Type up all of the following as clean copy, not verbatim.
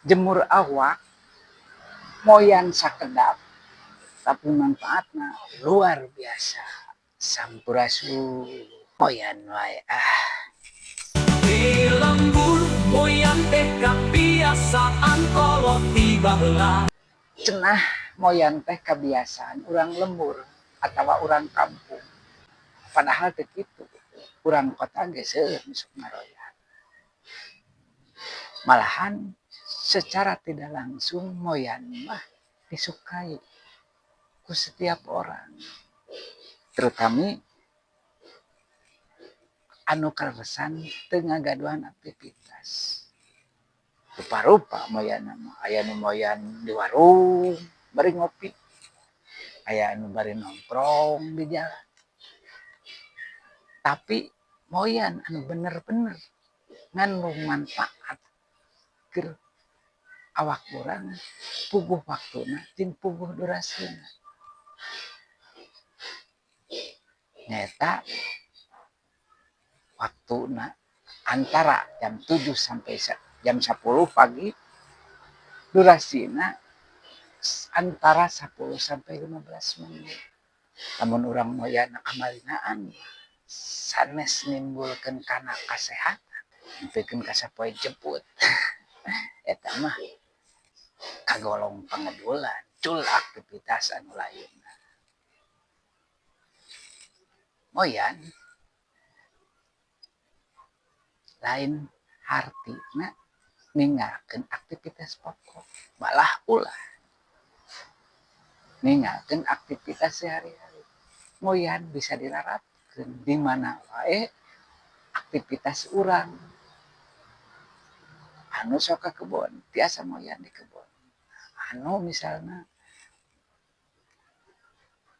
Jemur awak moyan sakedap tapi manfaatna luar biasa. Sampurasun moyan wae Di lembur moyan teh kebiasaan kolot tiba heula. Cenah moyan teh kebiasaan urang lembur atawa urang kampung. Padahal teu kitu. Urang kota ge seueur misuk ngaroyan. Malahan secara tidak langsung moyan mah disukai ku setiap orang. Terutama anu karesan teu ngagaduhan aktivitas. Rupa-rupa moyan mah aya nu moyan di warung bari ngopi. Aya anu bari nongkrong di jalan. Tapi moyan anu bener-bener ngandung manfaat keur awak urang, puguh waktuna jeung puguh durasina. Nyaeta waktuna antara jam 7 sampai jam 10 pagi, durasina antara 10 sampai 15 menit. Lamun urang moyan kamalinaan sanes nimbulkeun kana kasehatan, nepikeun ka sapoe jeput. Eta mah kagolong pangadulan, cul aktivitas anu lainna. Moyan lain hartina ninggalkeun aktivitas pokok, malah ulah ninggalkeun aktivitas sehari-hari. Moyan bisa dilarapkeun di mana wae aktivitas urang. Anu sok ka kebon, tiasa moyan di kebon. Anu misalna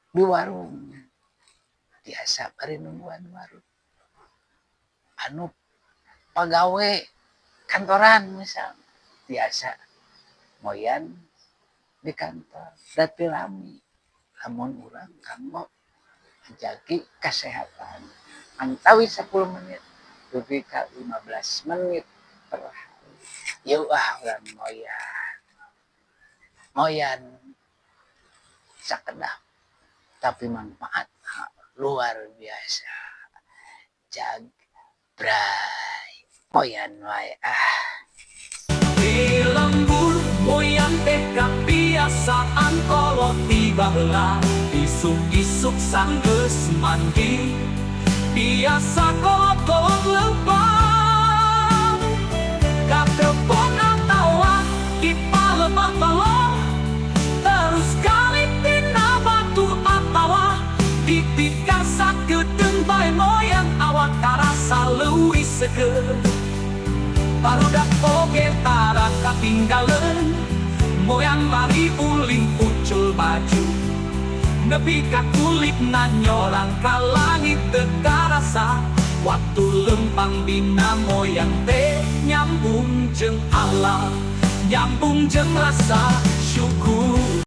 di warung, tiasa bari nungguan warung. Anu pagawe kantoran misalnya, tiasa moyan di kantor. Dati lami, lamun urang kanggo menjagi kesehatan. Antawi 10 menit, dugi ka 15 menit per hari. Yeuh urang moyan. Moyan sakedap, tapi manfaat luar biasa. Jag bray moyan wae Di lembur moyan teh kebiasaan kolot tiba heula. Isuk-isuk sanggeus mandi biasa kolot lempang ka kebon atawa di palebah bawah. Terus kali tina batu atawa ditika sakedeung bae moyan awak karasa leuwih seger. Barudak oge tara katinggaleun moyan bari uling ucul baju. Nepi ka kulitna nyorang ka langit teu karasa. Waktu lempang dina moyan teh nyambung jeung alam, nyambung jeung rasa syukur.